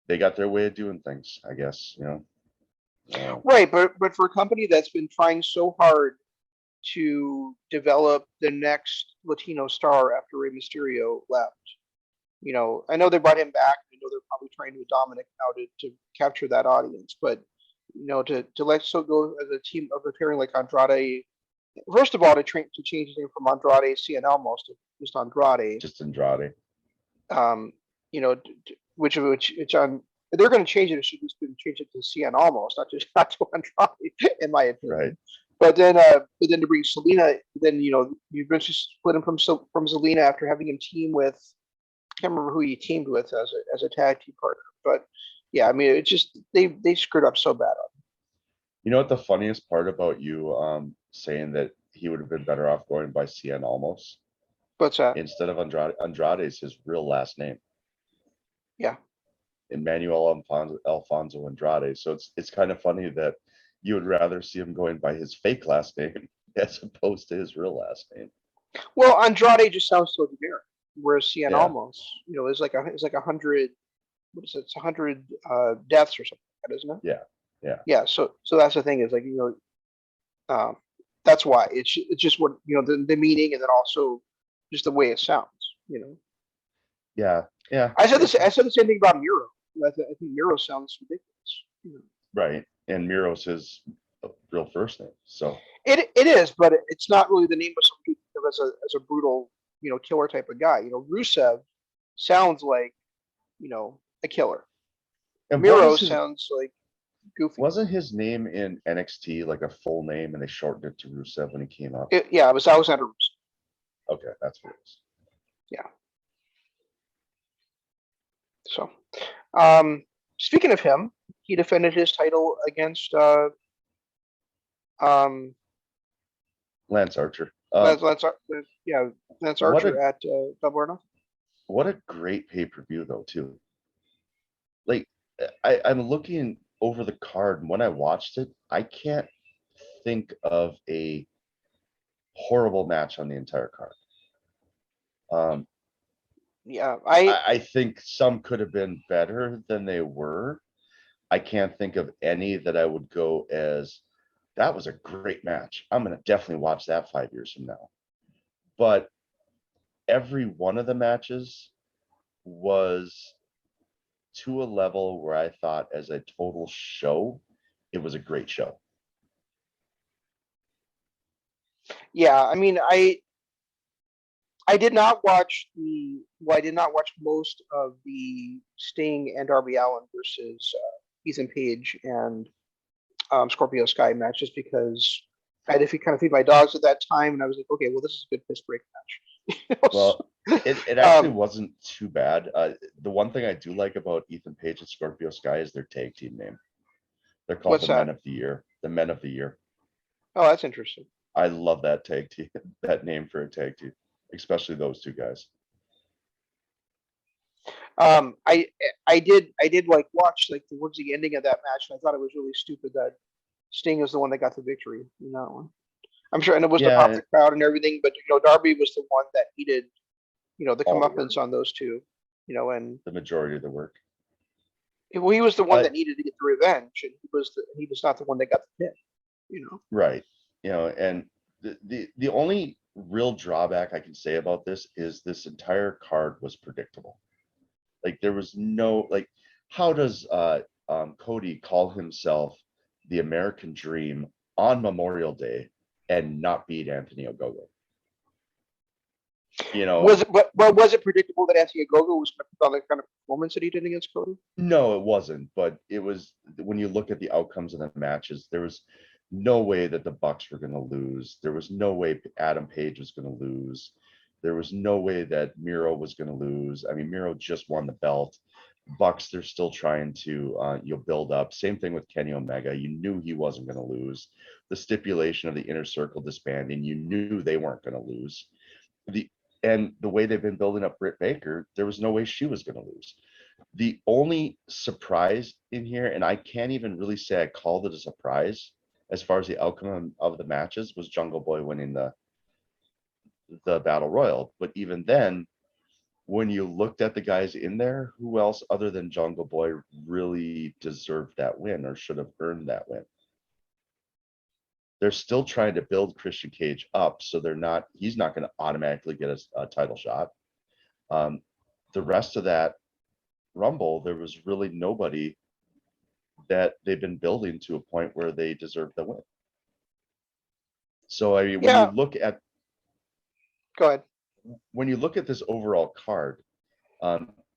They got their way of doing things, I guess, Right, but for a company that's been trying so hard to develop the next Latino star after Rey Mysterio left, I know they brought him back. I they're probably trying to do Dominic now to capture that audience. But to let so go as a team of a pairing like Andrade. First of all, to change his name from Andrade Cien Almos to just Andrade. Just Andrade. Which it's on. They're going to change it. It should just change it to Cien Almos, not to Andrade, in my opinion. Right. But then to bring Selena, then you eventually split him from Zelina after having him team with. I can't remember who he teamed with as a tag team partner, but yeah, I mean, it's just they screwed up so bad on him. You know what the funniest part about you saying that he would have been better off going by Cien Almos What's that? instead of Andrade? Andrade is his real last name. Yeah. Emmanuel Alfonso Andrade. So it's kind of funny that you would rather see him going by his fake last name as opposed to his real last name. Well, Andrade just sounds so generic, whereas Cien Yeah. Almos, is like 100. What is it? It's 100 deaths or something like that, isn't it? Yeah. Yeah. So that's the thing is like that's why it's just what the meaning and then also just the way it sounds. Yeah. I said the same thing about Miro. I think Miro sounds ridiculous. Right. And Miro's his real first name. So it is, but it's not really the name of somebody as a brutal killer type of guy. Rusev sounds like a killer. and Miro sounds like goofy. Wasn't his name in NXT like a full name and they shortened it to Rusev when he came up? It was Alexander Rusev. Okay, that's what it is. Yeah. So, speaking of him, he defended his title against Lance Archer. Lance Archer at Double or Nothing. What a great pay-per-view though, too. Like I'm looking over the card, and when I watched it, I can't think of a horrible match on the entire card. Yeah, I think some could have been better than they were. I can't think of any that I would go as that was a great match. I'm going to definitely watch that 5 years from now. But every one of the matches was to a level where I thought as a total show, it was a great show. Yeah, I mean, I did not watch most of the Sting and Darby Allin versus Ethan Page and Scorpio Sky match just because I had to kind of feed my dogs at that time, and I was like, okay, well, this is a good piss break match. Well, it actually wasn't too bad. The one thing I do like about Ethan Page and Scorpio Sky is their tag team name. They're called the Men of the Year. The Men of the Year. Oh, that's interesting. I love that tag team, that name for a tag team, especially those two guys. I did like watch like towards the ending of that match, and I thought it was really stupid that Sting was the one that got the victory in that one. I'm sure, and it was the crowd and everything, but Darby was the one that needed, the comeuppance on those two, and the majority of the work. Well, he was the one that needed to get the revenge, and he was not the one that got the pin, Right. And the only real drawback I can say about this is this entire card was predictable. Like there was no how does Cody call himself the American Dream on Memorial Day and not beat Anthony Ogogo? Was it predictable that Anthony Ogogo was going to put on the kind of performance that he did against Cody? No, it wasn't. But it was when you look at the outcomes of the matches, there was no way that the Bucks were going to lose. There was no way Adam Page was going to lose. There was no way that Miro was going to lose. I mean, Miro just won the belt. Bucks, they're still trying to build up. Same thing with Kenny Omega. You knew he wasn't going to lose. The stipulation of the Inner Circle disbanding, you knew they weren't going to lose. And the way they've been building up Britt Baker, there was no way she was going to lose. The only surprise in here, and I can't even really say I called it a surprise as far as the outcome of the matches, was Jungle Boy winning the Battle Royal. But even then, when you looked at the guys in there, who else other than Jungle Boy really deserved that win or should have earned that win? They're still trying to build Christian Cage up, so he's not going to automatically get a title shot. The rest of that, Rumble, there was really nobody that they've been building to a point where they deserve the win. So I mean, Yeah, go ahead. when you look at this overall card,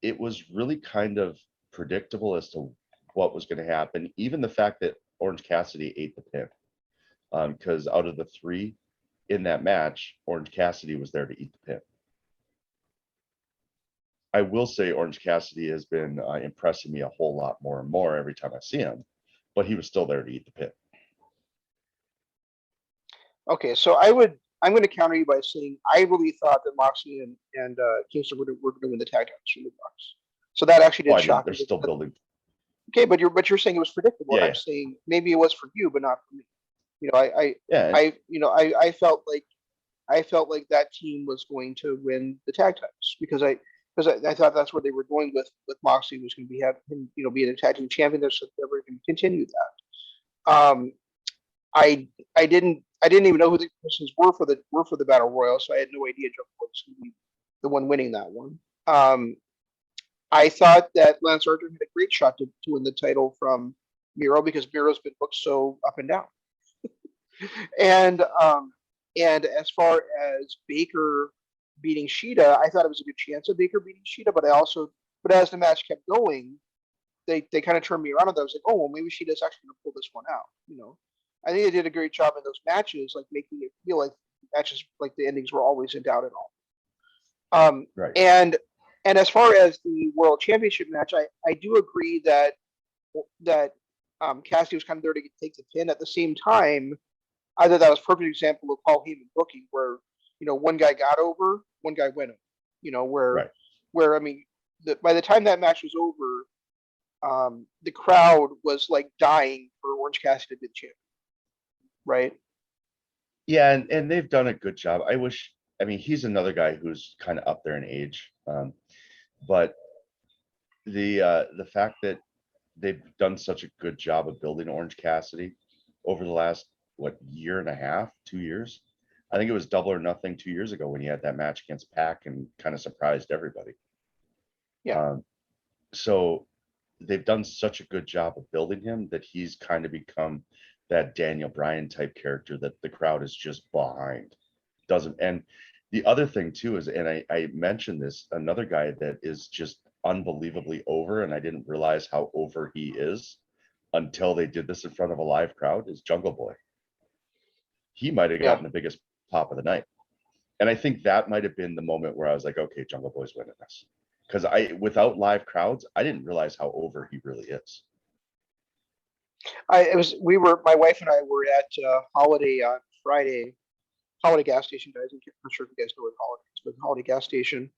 it was really kind of predictable as to what was going to happen. Even the fact that Orange Cassidy ate the pin, because out of the three in that match, Orange Cassidy was there to eat the pin. I will say Orange Cassidy has been impressing me a whole lot more and more every time I see him, but he was still there to eat the pin. Okay, so I'm going to counter you by saying I really thought that Moxley and Kingston were going to win the tag titles from the Bucks. So that actually did shock They're me. still building. Okay, but you're saying it was predictable. Yeah, I'm saying maybe it was for you, but not for me. You know, yeah. I felt like that team was going to win the tag titles because I thought that's where they were going with Moxley was going to be have him being a tag team champion. They're going to continue that. I didn't even know who the persons were for the battle royal, so I had no idea Jungle Boy was going to be the one winning that one. I thought that Lance Archer had a great shot to win the title from Miro because Miro's been booked so up and down. And as far as Baker beating Shida, I thought it was a good chance of Baker beating Shida, but as the match kept going, they kind of turned me around and I was like, oh well, maybe Shida's actually gonna pull this one out. I think they did a great job in those matches, like making it feel like matches like the endings were always in doubt at all. Right. And as far as the World Championship match, I do agree that Cassidy was kind of there to take the pin. At the same time, I thought that was a perfect example of Paul Heyman booking, where one guy got over, one guy went over. Right. Where I mean, by the time that match was over, the crowd was like dying for Orange Cassidy to be the champion. Right. Yeah, and they've done a good job. I mean, he's another guy who's kind of up there in age, but the fact that they've done such a good job of building Orange Cassidy over the last year and a half, 2 years. I think it was Double or Nothing 2 years ago when he had that match against Pac and kind of surprised everybody. Yeah. So they've done such a good job of building him that he's kind of become that Daniel Bryan type character that the crowd is just behind. And the other thing too is, and I mentioned this, another guy that is just unbelievably over, and I didn't realize how over he is until they did this in front of a live crowd, is Jungle Boy. He might have gotten the biggest pop of the night. And I think that might have been the moment where I was like, okay, Jungle Boy's winning this. Because without live crowds, I didn't realize how over he really is. My wife and I were at Holiday on Friday, Holiday gas station, guys. I'm not sure if you guys know what Holiday is, but Holiday gas station.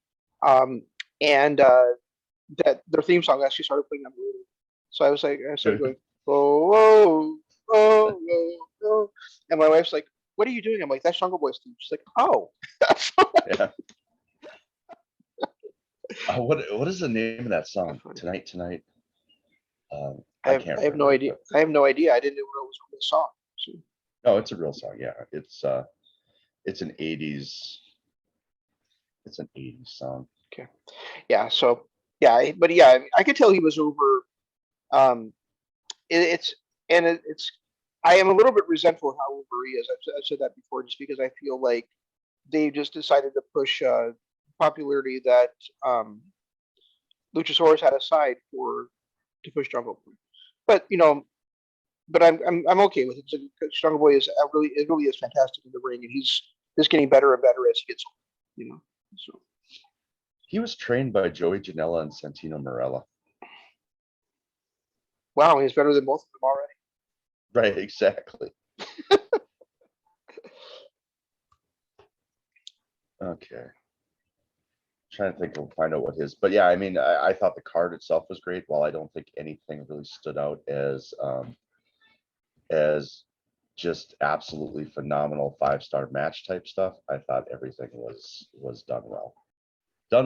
And that their theme song actually started playing on the radio. So I started going, oh, oh, oh, oh, oh. And my wife's like, what are you doing? I'm like, that's Jungle Boy's theme. She's like, oh. Yeah. What is the name of that song? Tonight. I have no idea. I have no idea. I didn't know it was a real song. So. No, it's a real song. Yeah, it's an 80s. It's an 80s song. Okay. Yeah. So yeah, but yeah, I could tell he was over. It's I am a little bit resentful of how over he is. I've said that before, just because I feel like they just decided to push popularity that Luchasaurus had aside to push Jungle Boy. But I'm okay with it. Jungle Boy is really is fantastic in the ring, and he's just getting better and better as he gets older. So he was trained by Joey Janela and Santino Marella. Wow, he's better than both of them already. Right, exactly. Okay. Trying to think of find out what his, but yeah, I mean, I thought the card itself was great. While I don't think anything really stood out as just absolutely phenomenal 5-star match type stuff, I thought everything was done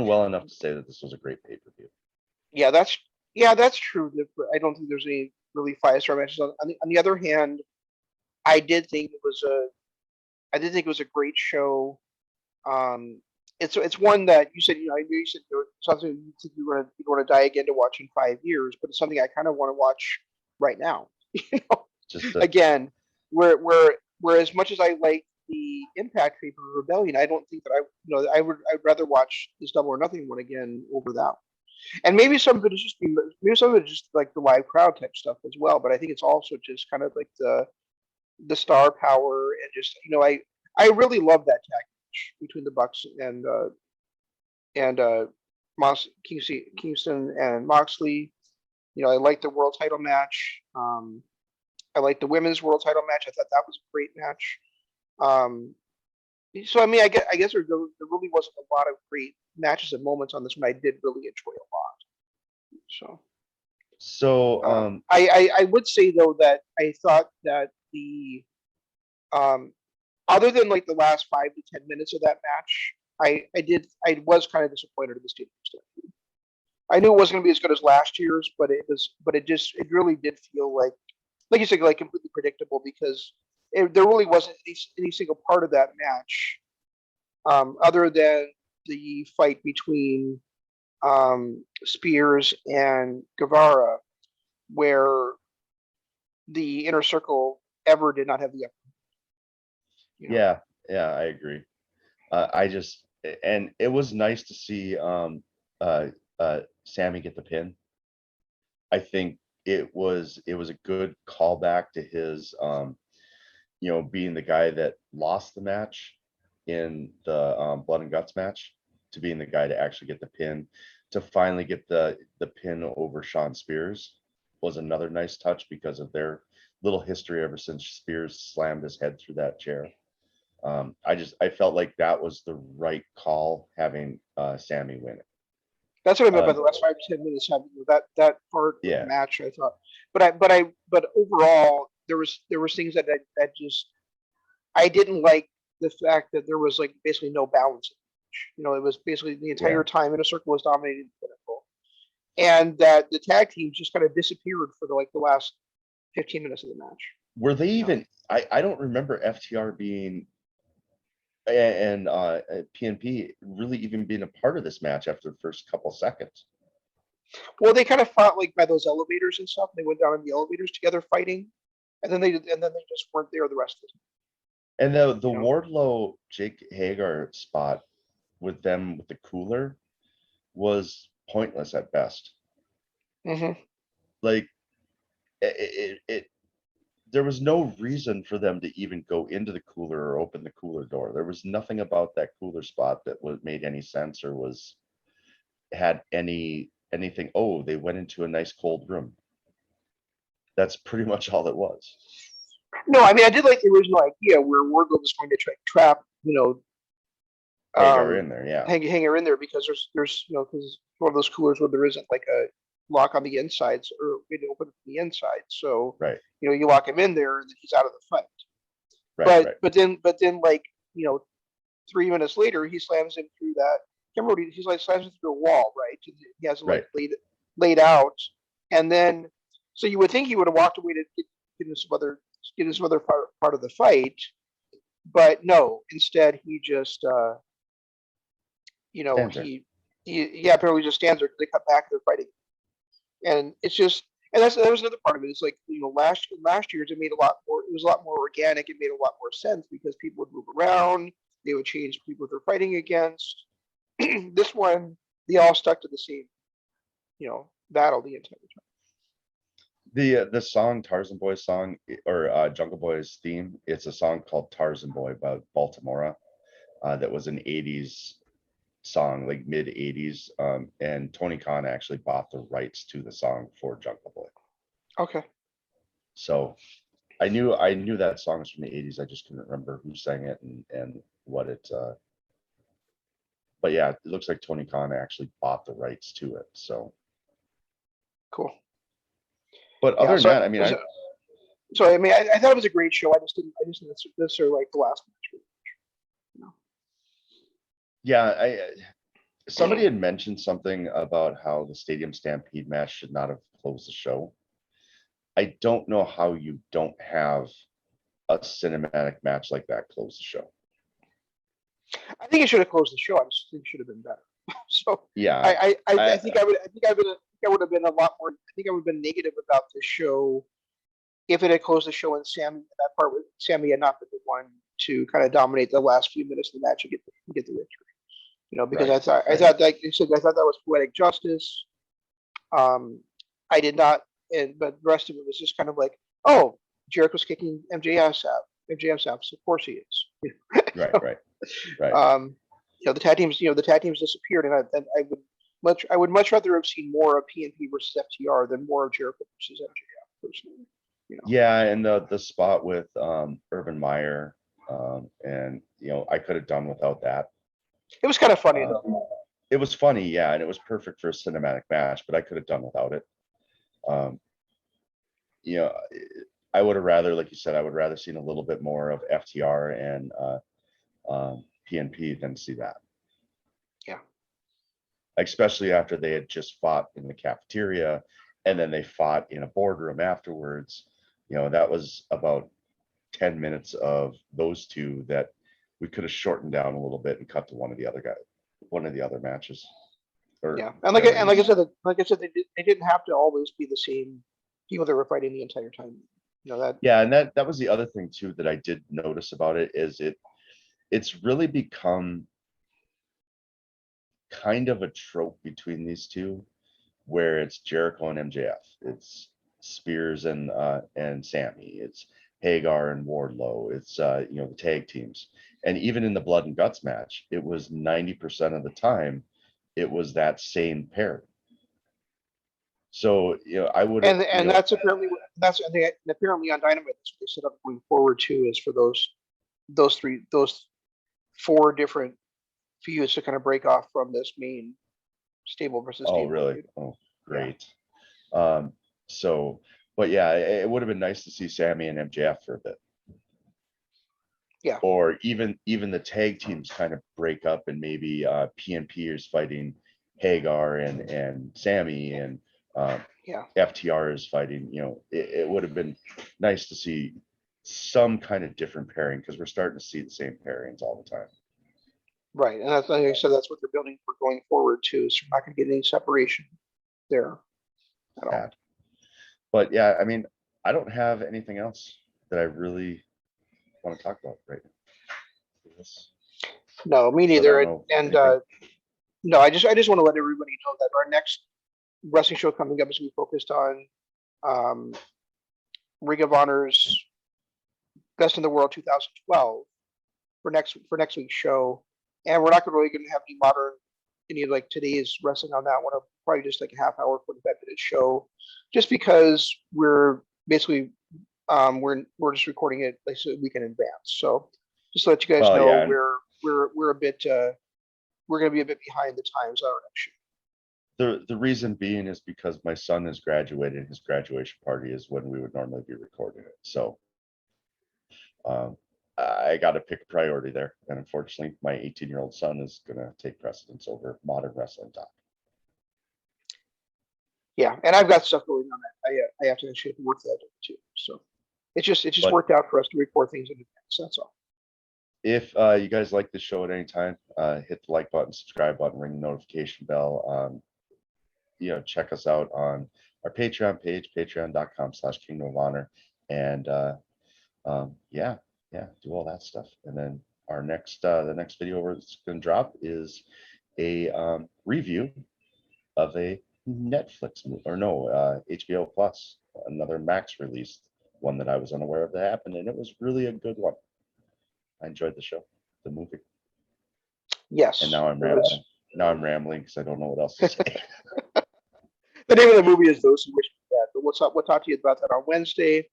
well enough to say that this was a great pay-per-view. Yeah, that's true. I don't think there's any really 5-star matches. On the other hand, I did think it was a great show. it's one that you said, I knew you said something you think you want to die again to watch in 5 years, but it's something I kind of want to watch right now. Just Again, where as much as I like the Impact paper Rebellion, I don't think that I'd rather watch this Double or Nothing one again over that. And maybe some of it is maybe some of it is just like the live crowd type stuff as well. But I think it's also just kind of like the star power and just I really love that tag match between the Bucks and Kingston and Moxley. I like the world title match. I like the women's world title match. I thought that was a great match. So I mean, I guess there really wasn't a lot of great matches and moments on this one. I did really enjoy a lot. So I would say though that I thought that the other than like the last 5 to 10 minutes of that match, I was kind of disappointed in the stadium stuff. I knew it wasn't going to be as good as last year's, but it really did feel like you said, like completely predictable because there really wasn't any single part of that match, other than the fight between Spears and Guevara, where the Inner Circle ever did not have the upper. Yeah, I agree. And it was nice to see Sammy get the pin. I think it was a good callback to his being the guy that lost the match in the Blood and Guts match, to being the guy to actually get the pin, to finally get the pin over Shawn Spears was another nice touch because of their little history ever since Spears slammed his head through that chair. I felt like that was the right call, having Sammy win it. That's what I meant by the last 5 to 10 minutes. That part of the match, I thought, but overall, there was things that just I didn't like the fact that there was like basically no balance. It was basically the entire time Inner Circle was dominating the Pinnacle, and that the tag teams just kind of disappeared for the last 15 minutes of the match. Were they even? I don't remember FTR being and PNP really even being a part of this match after the first couple seconds. Well, they kind of fought like by those elevators and stuff. They went down in the elevators together fighting, and then they just weren't there the rest of the time. And the Wardlow Jake Hager spot with them with the cooler was pointless at best. Mm-hmm. Like it there was no reason for them to even go into the cooler or open the cooler door. There was nothing about that cooler spot that made any sense or had anything. Oh, they went into a nice cold room. That's pretty much all it was. No, I mean, I did like the original idea where Wardlow was going to trap, Hager in there, yeah. Hang her in there because there's because one of those coolers where there isn't like a lock on the insides or way to open it from the inside. So right, you lock him in there and then he's out of the fight. Right, but then like 3 minutes later he slams him through that. I can't remember, he's like slams him through a wall, right? He has it like laid out, and then so you would think he would have walked away to get into some other part of the fight, but no. Instead, he just he apparently just stands there because they cut back and they're fighting, and it's just that was another part of it. It's like last year's it made a lot more. It was a lot more organic. It made a lot more sense because people would move around. They would change people they're fighting against. This one, they all stuck to the same battle the entire time. The song Tarzan Boy's song or Jungle Boy's theme, it's a song called Tarzan Boy by Baltimora, that was an 80s song, like mid 80s, and Tony Khan actually bought the rights to the song for Jungle Boy. Okay. So I knew that song was from the 80s. I just couldn't remember who sang it and what it but yeah, it looks like Tony Khan actually bought the rights to it. So cool. But other than that, I mean, I thought it was a great show. I just didn't this or like the last match. Yeah, somebody had mentioned something about how the Stadium Stampede match should not have closed the show. I don't know how you don't have a cinematic match like that close the show. I think it should have closed the show. I just think it should have been better. So Yeah, I think I would have been a lot more. I think I would have been negative about the show if it had closed the show and that part with Sammy had not been the one to kind of dominate the last few minutes of the match and get the victory. Because right, I thought like you said, I thought that was poetic justice. I did not, but the rest of it was just kind of like, oh, Jericho's kicking MJF's out. So of course he is. right. The tag teams disappeared, and I would much rather have seen more of PNP versus FTR than more of Jericho versus MJF personally. Yeah, and the spot with Urban Meyer, and I could have done without that. It was kind of funny. It was funny, yeah, and it was perfect for a cinematic match, but I could have done without it. I would have rather, like you said, I would rather seen a little bit more of FTR and PNP than see that. Yeah. Especially after they had just fought in the cafeteria and then they fought in a boardroom afterwards. That was about 10 minutes of those two that we could have shortened down a little bit and cut to one of the other matches. Yeah, and like I said, they didn't have to always be the same people that were fighting the entire time. That. Yeah, and that was the other thing too that I did notice about it is it's really become kind of a trope between these two, where it's Jericho and MJF, it's Spears and Sammy, it's Hagar and Wardlow, it's the tag teams, and even in the Blood and Guts match, it was 90% of the time it was that same pair. So I would and that's apparently on Dynamite that's what they set up going forward too, is for those four different feuds to kind of break off from this main stable versus stable. Oh really? Feud. Oh great. Yeah. But yeah, it would have been nice to see Sammy and MJF for a bit. Yeah. Or even the tag teams kind of break up and maybe PNP is fighting Hagar and Sammy and FTR is fighting. It would have been nice to see some kind of different pairing because we're starting to see the same pairings all the time. Right, and that's like I said, that's what they're building for going forward too. So you're not going to get any separation there at all. But yeah, I mean, I don't have anything else that I really want to talk about right now. No, me neither. No, I just want to let everybody know that our next wrestling show coming up is going to be focused on Ring of Honor's Best in the World 2012 for next week's show, and we're not really going to have any like today's wrestling on that one. Probably just like a half hour, 45-minute show, just because we're basically we're just recording it like a week in advance. So just to let you guys know, yeah. we're a bit we're going to be a bit behind the times on our next show. The reason being is because my son is graduating. His graduation party is when we would normally be recording it. So I got to pick a priority there. And unfortunately, my 18-year-old son is going to take precedence over modern wrestling talk. Yeah, and I've got stuff going on that I have to actually work that too. So it just worked out for us to record things in advance. That's all. If you guys like the show at any time, hit the like button, subscribe button, ring the notification bell. Check us out on our Patreon page, patreon.com/Kingdom of Honor. And do all that stuff. And then our the next video we're going to drop is a review of a Netflix movie, HBO Plus, another Max release, one that I was unaware of that happened, and it was really a good one. I enjoyed the movie. Yes. And now I'm rambling because I don't know what else to say. The name of the movie is Those Who Wish Me Dead, but we'll talk to you about that on Wednesday.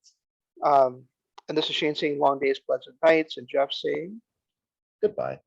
And this is Shane saying long days, pleasant nights, and Jeff saying goodbye.